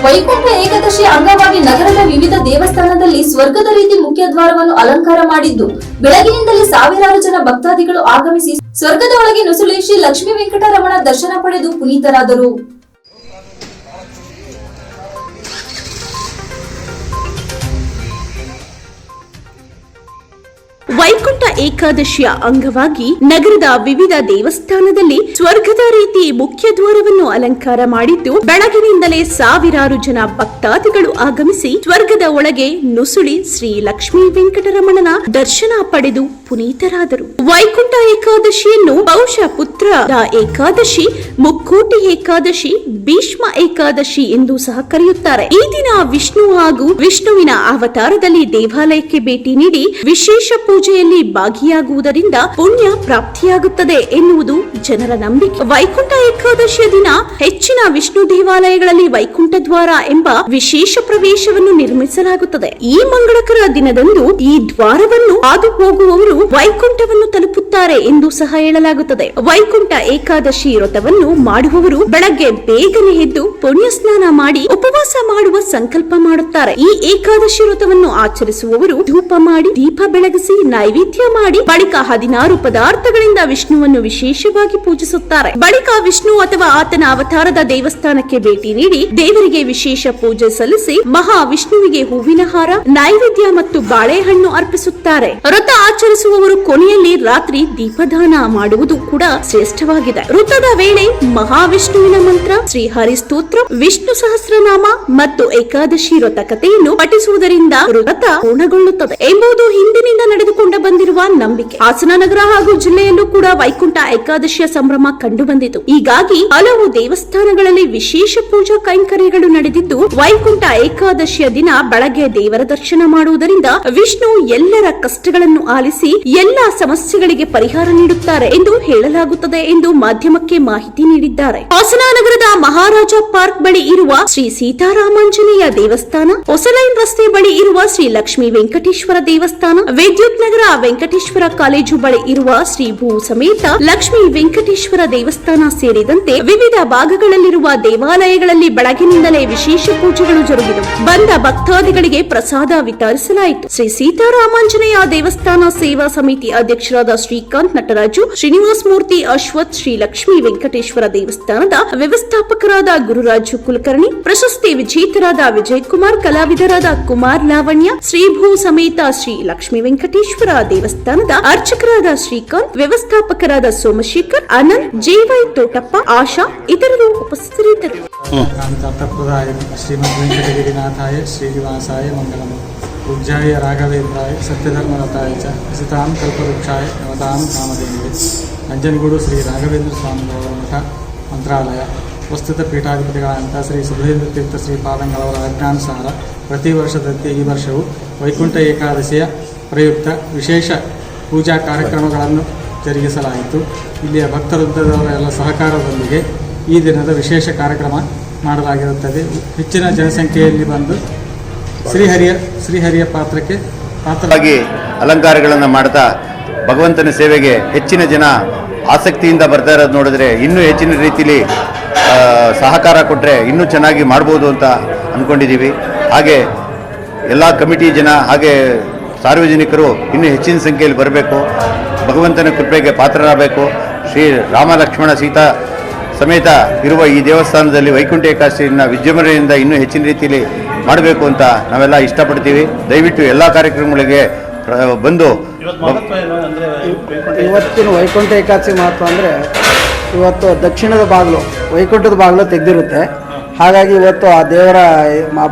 ವೈಕುಂಠ ಏಕಾದಶಿ ಅಂಗವಾಗಿ ನಗರದ ವಿವಿಧ ದೇವಸ್ಥಾನದಲ್ಲಿ ಸ್ವರ್ಗದ ರೀತಿ ಮುಖ್ಯ ದ್ವಾರವನ್ನು ಅಲಂಕಾರ ಮಾಡಿದ್ದು ಬೆಳಗಿನಿಂದಲೇ ಸಾವಿರಾರು ಜನ ಭಕ್ತಾದಿಗಳು ಆಗಮಿಸಿ ಸ್ವರ್ಗದ ಒಳಗೆ ನುಸುಳಿ ಶ್ರೀ ಲಕ್ಷ್ಮೀ ವೆಂಕಟರಮಣ ದರ್ಶನ ಪಡೆದು ಪುನೀತರಾದರು. ವೈಕುಂಠ ಏಕಾದಶಿಯ ಅಂಗವಾಗಿ ನಗರದ ವಿವಿಧ ದೇವಸ್ಥಾನದಲ್ಲಿ ಸ್ವರ್ಗದ ರೀತಿ ಮುಖ್ಯ ದ್ವಾರವನ್ನು ಅಲಂಕಾರ ಮಾಡಿದ್ದು ಬೆಳಗಿನಿಂದಲೇ ಸಾವಿರಾರು ಜನ ಭಕ್ತಾದಿಗಳು ಆಗಮಿಸಿ ಸ್ವರ್ಗದ ಒಳಗೆ ನುಸುಳಿ ಶ್ರೀ ಲಕ್ಷ್ಮೀ ವೆಂಕಟರಮಣನ ದರ್ಶನ ಪಡೆದು ಪುನೀತರಾದರು. ವೈಕುಂಠ ಏಕಾದಶಿಯನ್ನು ಪೌಷ ಪುತ್ರದ ಏಕಾದಶಿ, ಮುಕ್ಕೋಟಿ ಏಕಾದಶಿ, ಭೀಷ್ಮ ಏಕಾದಶಿ ಎಂದು ಸಹ ಕರೆಯುತ್ತಾರೆ. ಈ ದಿನ ವಿಷ್ಣು ಹಾಗೂ ವಿಷ್ಣುವಿನ ಅವತಾರದಲ್ಲಿ ದೇವಾಲಯಕ್ಕೆ ಭೇಟಿ ನೀಡಿ ವಿಶೇಷ ಪೂಜೆಯಲ್ಲಿ ಭಾಗಿಯಾಗುವುದರಿಂದ ಪುಣ್ಯ ಪ್ರಾಪ್ತಿಯಾಗುತ್ತದೆ ಎನ್ನುವುದು ಜನರ ನಂಬಿಕೆ. ವೈಕುಂಠ ಏಕಾದಶಿಯ ದಿನ ಹೆಚ್ಚಿನ ವಿಷ್ಣು ದೇವಾಲಯಗಳಲ್ಲಿ ವೈಕುಂಠ ದ್ವಾರ ಎಂಬ ವಿಶೇಷ ಪ್ರವೇಶವನ್ನು ನಿರ್ಮಿಸಲಾಗುತ್ತದೆ. ಈ ಮಂಗಳಕರ ದಿನದಂದು ಈ ದ್ವಾರವನ್ನು ಹಾದು ಹೋಗುವವರು ವೈಕುಂಠವನ್ನು ತಲುಪುತ್ತಾರೆ ಎಂದು ಸಹ ಹೇಳಲಾಗುತ್ತದೆ. ವೈಕುಂಠ ಏಕಾದಶಿ ವ್ರತವನ್ನು ಮಾಡುವವರು ಬೆಳಗ್ಗೆ ಬೇಗನೆ ಎದ್ದು ಪುಣ್ಯ ಸ್ನಾನ ಮಾಡಿ ಉಪವಾಸ ಮಾಡುವ ಸಂಕಲ್ಪ ಮಾಡುತ್ತಾರೆ. ಈ ಏಕಾದಶಿ ವ್ರತವನ್ನು ಆಚರಿಸುವವರು ಧೂಪ ಮಾಡಿ ದೀಪ ಬೆಳಗಿಸಿ ನೈವೇದ್ಯ ಮಾಡಿ ಬಳಿಕ 16 ಪದಾರ್ಥಗಳಿಂದ ವಿಷ್ಣುವನ್ನು ವಿಶೇಷವಾಗಿ ಪೂಜಿಸುತ್ತಾರೆ. ಬಳಿಕ ವಿಷ್ಣು ಅಥವಾ ಆತನ ಅವತಾರದ ದೇವಸ್ಥಾನಕ್ಕೆ ಭೇಟಿ ನೀಡಿ ದೇವರಿಗೆ ವಿಶೇಷ ಪೂಜೆ ಸಲ್ಲಿಸಿ ಮಹಾವಿಷ್ಣುವಿಗೆ ಹೂವಿನ ಹಾರ, ನೈವೇದ್ಯ ಮತ್ತು ಬಾಳೆಹಣ್ಣು ಅರ್ಪಿಸುತ್ತಾರೆ. ವ್ರತ ಆಚರಿಸುವವರು ಕೊನೆಯಲ್ಲಿ ರಾತ್ರಿ ದೀಪದಾನ ಮಾಡುವುದು ಕೂಡ ಶ್ರೇಷ್ಠವಾಗಿದೆ. ವ್ರತದ ವೇಳೆ ಮಹಾವಿಷ್ಣುವಿನ ಮಂತ್ರ, ಶ್ರೀ ಹರಿ ಸ್ತೋತ್ರ, ವಿಷ್ಣು ಸಹಸ್ರನಾಮ ಮತ್ತು ಏಕಾದಶಿ ವ್ರತ ಕಥೆಯನ್ನು ಪಠಿಸುವುದರಿಂದ ವ್ರತ ಪೂರ್ಣಗೊಳ್ಳುತ್ತದೆ ಎಂಬುದು ಹಿಂದಿನಿಂದ ನಡೆದುಕೊಂಡು ಬಂದಿರುವ ನಂಬಿಕೆ. ಹಾಸನ ನಗರ ಹಾಗೂ ಜಿಲ್ಲೆಯಲ್ಲೂ ಕೂಡ ವೈಕುಂಠ ಏಕಾದಶಿಯ ಸಂಭ್ರಮ ಕಂಡು ಬಂದಿತು. ಹೀಗಾಗಿ ಹಲವು ದೇವಸ್ಥಾನಗಳಲ್ಲಿ ವಿಶೇಷ ಪೂಜಾ ಕೈಂಕರ್ಯಗಳು ನಡೆದಿದ್ದು ವೈಕುಂಠ ಏಕಾದಶಿಯ ದಿನ ಬೆಳಗ್ಗೆ ದೇವರ ದರ್ಶನ ಮಾಡುವುದರಿಂದ ವಿಷ್ಣು ಎಲ್ಲರ ಕಷ್ಟಗಳನ್ನು ಆಲಿಸಿ ಎಲ್ಲಾ ಸಮಸ್ಯೆಗಳಿಗೆ ಪರಿಹಾರ ನೀಡುತ್ತಾರೆ ಎಂದು ಹೇಳಲಾಗುತ್ತದೆ ಎಂದು ಮಾಧ್ಯಮಕ್ಕೆ ಮಾಹಿತಿ ನೀಡಿದ್ದಾರೆ. ಹಾಸನ ನಗರದ ಮಹಾರಾಜ ಪಾರ್ಕ್ ಬಳಿ ಇರುವ ಶ್ರೀ ಸೀತಾರಾಮಾಂಜನೇಯ ದೇವಸ್ಥಾನ, ಹೊಸಲೈನ್ ರಸ್ತೆ ಬಳಿ ಇರುವ ಶ್ರೀ ಲಕ್ಷ್ಮೀ ವೆಂಕಟೇಶ್ವರ ದೇವಸ್ಥಾನ, ವಿದ್ಯುತ್ ನಗರ ವೆಂಕಟೇಶ್ವರ ಕಾಲೇಜು ಬಳಿ ಇರುವ ಶ್ರೀ ಭೂ ಸಮೇತ ಲಕ್ಷ್ಮೀ ವೆಂಕಟೇಶ್ವರ ದೇವಸ್ಥಾನ ಸೇರಿದಂತೆ ವಿವಿಧ ಭಾಗಗಳಲ್ಲಿರುವ ದೇವಾಲಯಗಳಲ್ಲಿ ಬೆಳಗಿನಿಂದಲೇ ವಿಶೇಷ ಪೂಜೆಗಳು ಜರುಗಿದವು. ಬಂದ ಭಕ್ತಾದಿಗಳಿಗೆ ಪ್ರಸಾದ ವಿತರಿಸಲಾಯಿತು. ಶ್ರೀ ಸೀತಾರಾಮಾಂಜನೇಯ ದೇವಸ್ಥಾನ ಸೇವಾ ಸಮಿತಿ ಅಧ್ಯಕ್ಷರಾದ ಶ್ರೀಕಾಂತ್ ನಟರಾಜು, ಶ್ರೀನಿವಾಸ ಮೂರ್ತಿ ಅಶ್ವಥ್, ಶ್ರೀ ಲಕ್ಷ್ಮೀ ವೆಂಕಟೇಶ್ವರ ದೇವಸ್ಥಾನದ ವ್ಯವಸ್ಥಾಪಕರಾದ ಗುರುರಾಜು ಕುಲಕರ್ಣಿ, ಪ್ರಶಸ್ತಿ ವಿಜೇತರಾದ ವಿಜಯ್ ಕುಮಾರ್, ಕಲಾವಿದರಾದ ಕುಮಾರ್ ಲಾವಣ್ಯ, ಶ್ರೀ ಭೂ ಸಮೇತ ಶ್ರೀ ಲಕ್ಷ್ಮೀ ವೆಂಕಟೇಶ್ವರ ದೇವಸ್ಥಾನದ ಅರ್ಚಕರಾದ ಶ್ರೀಕಾಂತ್, ವ್ಯವಸ್ಥಾಪಕರಾದ ಸೋಮಶೇಖರ್, ಅನಂತ್, ಜೇವೈ ತೋಟಪ್ಪ, ಆಶಾ ಇತರರು ಉಪಸ್ಥಿತರಿದ್ದರು. ಶ್ರೀಮದ್ ವೆಂಕಟಗಿರಿನಾಥಾಯ ಶ್ರೀನಿವಾಸಾಯ ಮಂಗಲಂ. ಪೂಜ್ಯಾಯ ರಾಘವೇಂದ್ರಾಯ ಸತ್ಯಧರ್ಮರತಾಯ ಚ ಹಸಿತಾಂ ಕಲ್ಪವೃಕ್ಷಾಯ ನವತಾಂ ಕಾಮಧೇನವೇ. ನಂಜನಗೂಡು ಶ್ರೀ ರಾಘವೇಂದ್ರ ಸ್ವಾಮಿಗಳವರ ಮಠ ಮಂತ್ರಾಲಯ ಪ್ರಸ್ತುತ ಪೀಠಾಧಿಪತಿಗಳಾದಂಥ ಶ್ರೀ ಸುಧೀಂದ್ರ ತೀರ್ಥ ಶ್ರೀಪಾದಂಗಳವರ ಆಜ್ಞಾನುಸಾರ ಪ್ರತಿ ವರ್ಷದಂತೆ ಈ ವರ್ಷವೂ ವೈಕುಂಠ ಏಕಾದಶಿಯ ಪ್ರಯುಕ್ತ ವಿಶೇಷ ಪೂಜಾ ಕಾರ್ಯಕ್ರಮಗಳನ್ನು ಜರುಗಿಸಲಾಯಿತು. ಇಲ್ಲಿಯ ಭಕ್ತವೃಂದದವರ ಎಲ್ಲ ಸಹಕಾರದೊಂದಿಗೆ ಈ ದಿನದ ವಿಶೇಷ ಕಾರ್ಯಕ್ರಮ ಮಾಡಲಾಗಿರುತ್ತದೆ. ಹೆಚ್ಚಿನ ಜನಸಂಖ್ಯೆಯಲ್ಲಿ ಬಂದು ಶ್ರೀಹರಿಯ ಪಾತ್ರವಾಗಿ ಅಲಂಕಾರಗಳನ್ನು ಮಾಡ್ತಾ ಭಗವಂತನ ಸೇವೆಗೆ ಹೆಚ್ಚಿನ ಜನ ಆಸಕ್ತಿಯಿಂದ ಬರ್ತಾ ಇರೋದು ನೋಡಿದ್ರೆ ಇನ್ನೂ ಹೆಚ್ಚಿನ ರೀತಿಯಲ್ಲಿ ಸಹಕಾರ ಕೊಟ್ಟರೆ ಇನ್ನೂ ಚೆನ್ನಾಗಿ ಮಾಡ್ಬೋದು ಅಂತ ಅಂದ್ಕೊಂಡಿದ್ದೀವಿ. ಹಾಗೆ ಎಲ್ಲ ಕಮಿಟಿ ಜನ ಹಾಗೆ ಸಾರ್ವಜನಿಕರು ಇನ್ನೂ ಹೆಚ್ಚಿನ ಸಂಖ್ಯೆಯಲ್ಲಿ ಬರಬೇಕು, ಭಗವಂತನ ಕೃಪೆಗೆ ಪಾತ್ರರಾಗಬೇಕು. ಶ್ರೀ ರಾಮ ಲಕ್ಷ್ಮಣ ಸೀತಾ ಸಮೇತ ಇರುವ ಈ ದೇವಸ್ಥಾನದಲ್ಲಿ ವೈಕುಂಠ ಏಕಾದಶಿಯನ್ನು ವಿಜೃಂಭಣೆಯಿಂದ ಇನ್ನೂ ಹೆಚ್ಚಿನ ರೀತಿಯಲ್ಲಿ ಮಾಡಬೇಕು ಅಂತ ನಾವೆಲ್ಲ ಇಷ್ಟಪಡ್ತೀವಿ. ದಯವಿಟ್ಟು ಎಲ್ಲ ಕಾರ್ಯಕ್ರಮಗಳಿಗೆ ಬಂದು. ಇವತ್ತಿನ ವೈಕುಂಠ ಏಕಾದಶಿ ಮಹತ್ವ ಅಂದರೆ ಇವತ್ತು ದಕ್ಷಿಣದ ಬಾಗಿಲು ವೈಕುಂಠದ ಬಾಗಿಲು ತೆಗೆದಿರುತ್ತೆ. ಹಾಗಾಗಿ ಇವತ್ತು ಆ ದೇವರ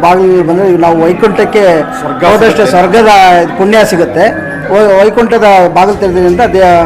ಬಾಗಿಲಿಗೆ ಬಂದರೆ ನಾವು ವೈಕುಂಠಕ್ಕೆ ಹೋದಷ್ಟು ಸ್ವರ್ಗದ ಪುಣ್ಯ ಸಿಗುತ್ತೆ. ವೈಕುಂಠದ ಬಾಗಿಲು ತೆರೆದ್ರಿಂದ